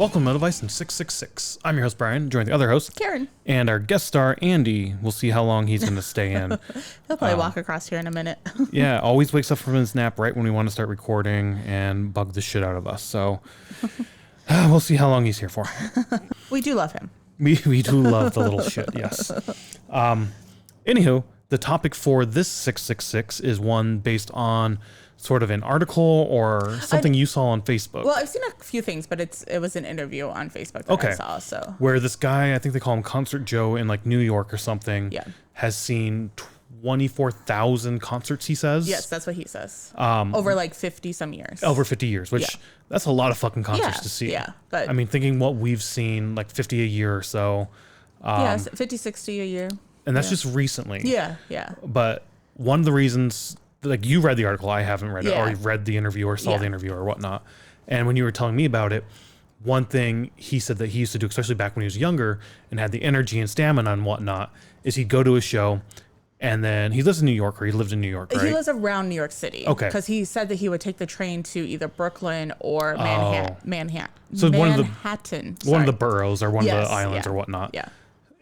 Welcome to MetalVice in 666. I'm your host, Brian, joined the other host, Karen. And our guest star, Andy. We'll see how long he's going to stay in. He'll probably walk across here in a minute. Yeah, always wakes up from his nap right when we want to start recording and bug the shit out of us. So we'll see how long he's here for. We do love him. We do love the little shit, yes. Anywho, the topic for this 666 is one based on sort of an article or something you saw on Facebook. Well, I've seen a few things, but it was an interview on Facebook that I saw. So where this guy, I think they call him Concert Joe in like New York or something, has seen 24,000 concerts, he says. Yes, that's what he says. Over like 50 some years. Over 50 years, which that's a lot of fucking concerts to see. Yeah, but I mean, thinking what we've seen, like 50 a year or so. 50, 60 a year. And that's just recently. Yeah. But one of the reasons, like you read the article, I haven't read it, or you read the interview or saw the interview or whatnot. And when you were telling me about it, one thing he said that he used to do, especially back when he was younger and had the energy and stamina and whatnot, is he'd go to a show and then he lives in New York, or he lived in New York, right? He lives around New York City. Okay. Because he said that he would take the train to either Brooklyn or Manhattan. So Manhattan. One of the boroughs or one of the islands or whatnot. Yeah.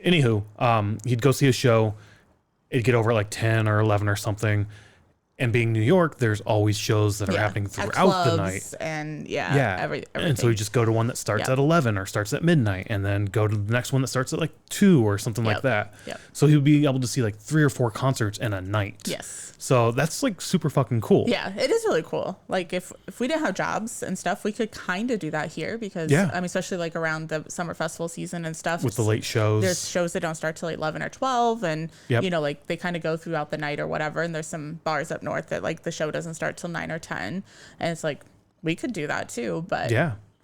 Anywho, he'd go see a show. It'd get over at like 10 or 11 or something. And being New York, there's always shows that are happening throughout the night. And everything. And so you just go to one that starts at 11 or starts at midnight, and then go to the next one that starts at like 2 or something like that. Yep. So he would be able to see like 3 or 4 concerts in a night. Yes. So that's like super fucking cool. Yeah, it is really cool. Like if we didn't have jobs and stuff, we could kind of do that here because I mean, especially like around the summer festival season and stuff. With the late shows. There's shows that don't start till 11 or 12 and you know, like they kind of go throughout the night or whatever. And there's some bars up north that like the show doesn't start till 9 or 10. And it's like, we could do that too, but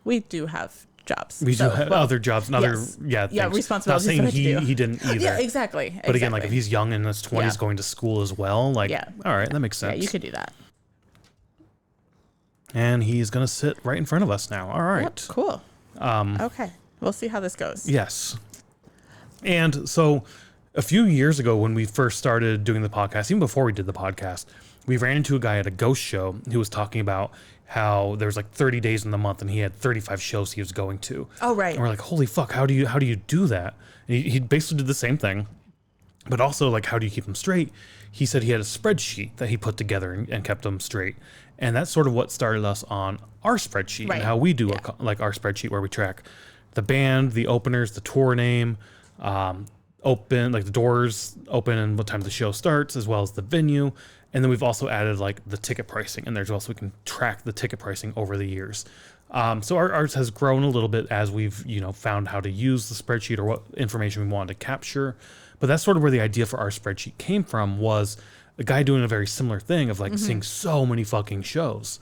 we do have jobs. We do have other jobs and other responsibilities. Not saying he didn't either. Yeah, exactly. But again, like if he's young and in his 20s going to school as well, like all right, that makes sense. Yeah, you could do that. And he's gonna sit right in front of us now. All right. Yep, cool. Okay. We'll see how this goes. Yes. And so a few years ago when we first started doing the podcast, even before we did the podcast, we ran into a guy at a ghost show who was talking about how there's like 30 days in the month and he had 35 shows he was going to. Oh, right. And we're like, holy fuck, how do you do that? And he basically did the same thing, but also like, how do you keep them straight? He said he had a spreadsheet that he put together and kept them straight. And that's sort of what started us on our spreadsheet and how we do like our spreadsheet, where we track the band, the openers, the tour name, open, like the doors open and what time the show starts, as well as the venue. And then we've also added like the ticket pricing in there as well, so we can track the ticket pricing over the years. So ours has grown a little bit as we've, found how to use the spreadsheet or what information we wanted to capture. But that's sort of where the idea for our spreadsheet came from, was a guy doing a very similar thing of like seeing so many fucking shows.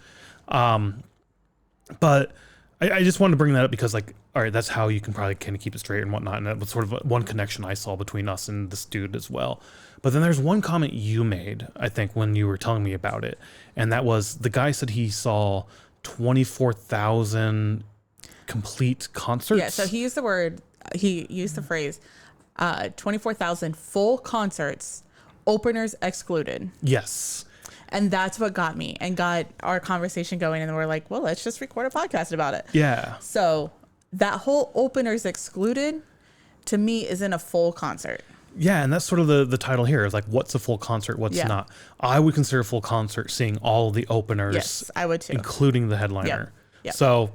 But I just wanted to bring that up because, like, all right, that's how you can probably kind of keep it straight and whatnot. And that was sort of one connection I saw between us and this dude as well. But then there's one comment you made, I think, when you were telling me about it. And that was, the guy said he saw 24,000 complete concerts. Yeah, so he used the phrase, 24,000 full concerts, openers excluded. Yes. And that's what got me and got our conversation going. And we're like, well, let's just record a podcast about it. Yeah. So that whole openers excluded, to me, isn't a full concert. Yeah, and that's sort of the title here, is like, what's a full concert, what's not. I would consider a full concert seeing all the openers. Yes, I would too. Including the headliner. Yep. So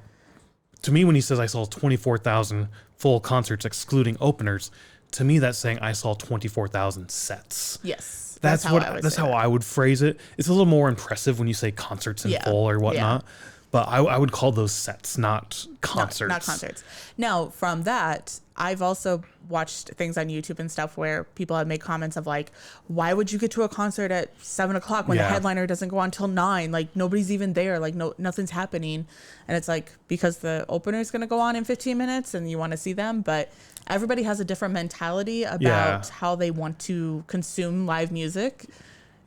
to me, when he says I saw 24,000 full concerts excluding openers, to me that's saying I saw 24,000 sets. Yes. That's how I would phrase it. It's a little more impressive when you say concerts in full or whatnot. But I would call those sets, not concerts. Not concerts. Now, from that, I've also watched things on YouTube and stuff where people have made comments of like, why would you get to a concert at 7 o'clock when the headliner doesn't go on till 9? Like, nobody's even there. Like, nothing's happening. And it's like, because the opener is going to go on in 15 minutes and you want to see them. But everybody has a different mentality about how they want to consume live music.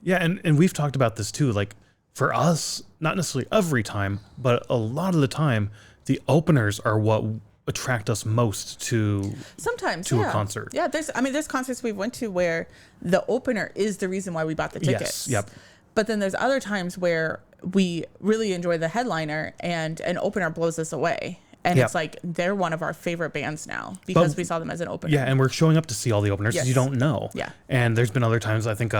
Yeah, and we've talked about this too. Like, for us, not necessarily every time, but a lot of the time, the openers are what attract us most to a concert. Yeah, there's concerts we've went to where the opener is the reason why we bought the tickets. Yes, yep. But then there's other times where we really enjoy the headliner and an opener blows us away. And Yep. it's like they're one of our favorite bands now because we saw them as an opener. Yeah, and we're showing up to see all the openers because Yes. you don't know. Yeah. And there's been other times, I think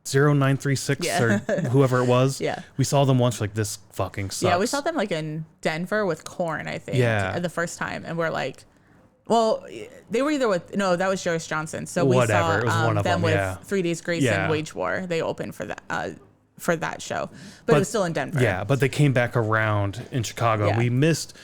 0936 Yeah. or whoever it was. Yeah. We saw them once, like, this fucking sucks. Yeah, we saw them like in Denver with Korn, I think. Yeah. The first time. And we're like, well, they were either with, no, that was Joyce Johnson. So we Whatever, saw it was one of them, with yeah. 3 Days Grace Yeah. and Wage War. They opened for that show. But it was still in Denver. Yeah, but they came back around in Chicago. Yeah. We missed,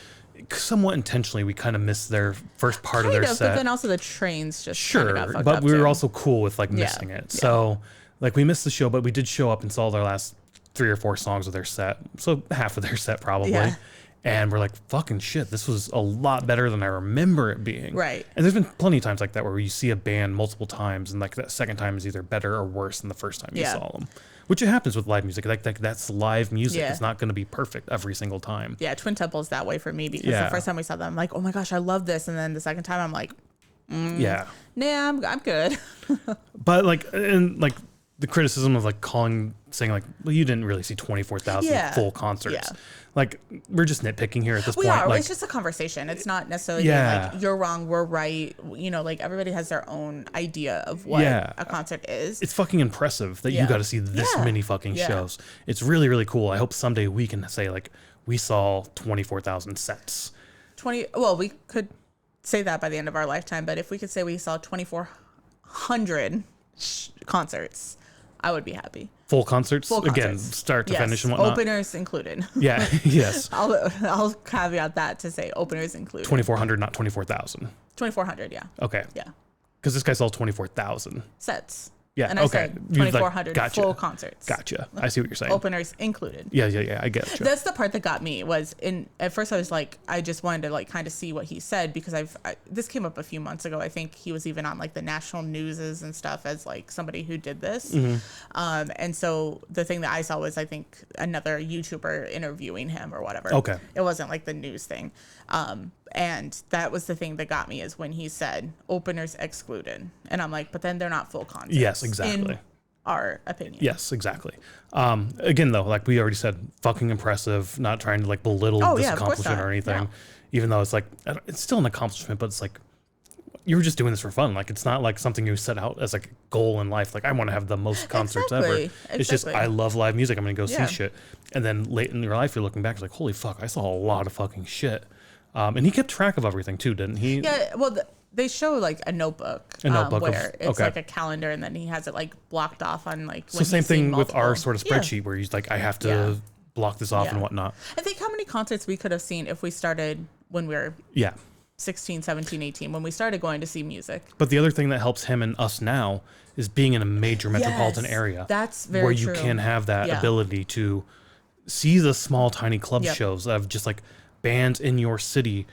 somewhat intentionally, we kind of missed their first part of their set. But then also the trains just Sure, got fucked but up we were too. also cool with like missing it. So like we missed the show, but we did show up and saw their last 3 or 4 songs of their set. So half of their set probably. Yeah. And we're like, fucking shit, this was a lot better than I remember it being. Right. And there's been plenty of times like that where you see a band multiple times and like that second time is either better or worse than the first time you Yeah. saw them. Which it happens with live music. Like that's live music. Yeah. It's not going to be perfect every single time. Yeah, Twin Temple's that way for me because Yeah. the first time we saw them, I'm like, oh my gosh, I love this. And then the second time I'm like, Yeah. nah, I'm good. But like, and like the criticism of like saying like, well, you didn't really see 24,000 Yeah. full concerts. Yeah. Like we're just nitpicking here at this We point. are. Like, It's just a conversation. It's not necessarily Yeah. like you're wrong, we're right. You know, like everybody has their own idea of what Yeah. a concert is. it's fucking impressive that you Yeah. got to see this Yeah. many fucking Yeah. shows. It's really, really cool. I hope someday we can say like, we saw 24,000 sets. 20. Well, we could say that by the end of our lifetime, but if we could say we saw 2,400 concerts, I would be happy. Full concerts, Full again, concerts. start to Yes, finish and whatnot. openers included. Yeah, yes. I'll caveat that to say openers included. 2,400, not 24,000. 2,400, yeah. Okay. Yeah. Because this guy saw 24,000. Sets. Yeah, And I okay. said You'd like- 2,400 gotcha. full concerts. Gotcha. I see what you're saying. Openers included. Yeah, I get you. That's the part that got me was at first I was like, I just wanted to like kind of see what he said because this came up a few months ago. I think he was even on like the national newses and stuff as like somebody who did this. Mm-hmm. And so the thing that I saw was I think another YouTuber interviewing him or whatever. Okay. It wasn't like the news thing. And that was the thing that got me is when he said openers excluded. And I'm like, but then they're not full concerts. Yes, exactly. In our opinion. Yes, exactly. Again, though, like we already said, fucking impressive. Not trying to like belittle Oh, this yeah, of course accomplishment not. or anything, No. even though it's like it's still an accomplishment, but it's like you were just doing this for fun. Like it's not like something you set out as like a goal in life. Like I want to have the most concerts ever. Exactly, It's just exactly. I love live music. I'm gonna go Yeah. see shit. And then late in your life, you're looking back, it's like holy fuck, I saw a lot of fucking shit. And he kept track of everything too, didn't he? Yeah, well, they show like a notebook, notebook of- where it's okay. like a calendar, and then he has it like blocked off on like. So when same he's seeing thing with our multiple. sort of Yeah. spreadsheet where he's like, I have to Yeah. block this off Yeah. and whatnot. I think how many concerts we could have seen if we started when we were Yeah. 16, 17, 18, when we started going to see music. But the other thing that helps him and us now is being in a major metropolitan Yes, area. that's very where you true. can have that Yeah. ability to see the small, tiny club Yep. shows of just like bands in your city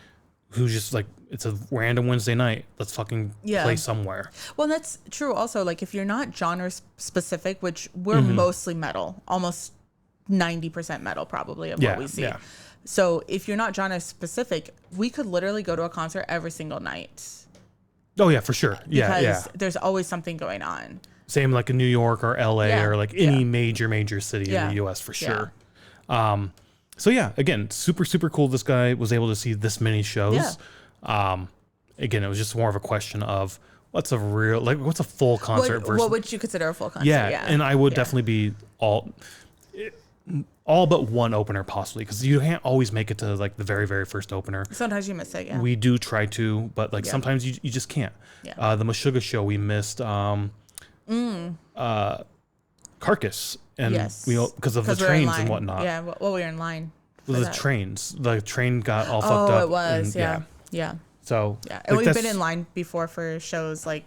who just like it's a random Wednesday night. Let's fucking Yeah. play somewhere. Well, that's true. Also, like if you're not genre specific, which we're Mm-hmm. mostly metal, almost 90% metal probably of Yeah, what we see. yeah. So if you're not genre specific, we could literally go to a concert every single night. Oh yeah, for sure. Yeah, Because yeah. there's always something going on. Same like in New York or LA Yeah, or like any yeah. major city in Yeah, the US for yeah. sure. So yeah, again, super cool. This guy was able to see this many shows. Again, it was just more of a question of what's a full concert versus What would you consider a full concert? yeah, and I would Yeah. definitely be all but one opener possibly because you can't always make it to like the very first opener. Sometimes you miss it, yeah. We do try to, but like Yeah. sometimes you just can't. Yeah. The Meshuggah show we missed Carcass and Yes. because of the 'Cause we were in trains and line. whatnot. Yeah, well, we were in line. For The that. trains, the train got all fucked up. Oh, it was, and, yeah. Yeah. So Yeah. like, And we've that's- been in line before for shows like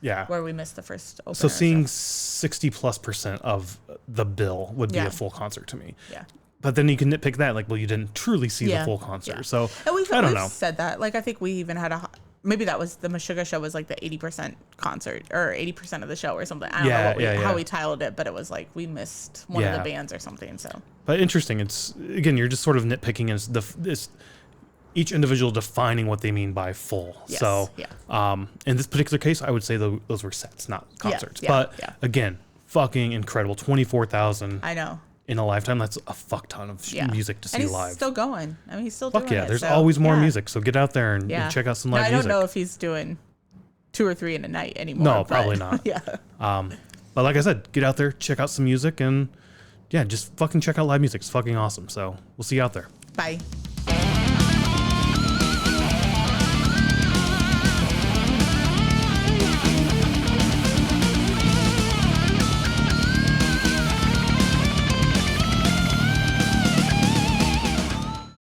yeah. where we missed the first opener. So seeing 60+% of the bill would be Yeah. a full concert to me. Yeah. But then you can nitpick that, like, well, you didn't truly see the Yeah. full concert. Yeah. So And I don't know. said that. Like, I think we even had maybe that was the Meshuggah show was like the 80% concert or 80% of the show or something. I don't Yeah, know yeah. how we titled it, but it was like we missed one of Yeah. the bands or something. So But interesting. It's again, you're just sort of nitpicking as this each individual defining what they mean by full. Yes, So yeah. in this particular case, I would say those were sets, not concerts. yeah, but yeah. again, fucking incredible. 24,000 I know. in a lifetime. That's a fuck ton of music to see and he's live. Still going. I mean, he's still doing it. There's always more music. So get out there and check out some live music. I don't know if he's doing 2 or 3 in a night anymore. No, probably not. Yeah. But like I said, get out there, check out some music, and just fucking check out live music. It's fucking awesome. So we'll see you out there. Bye.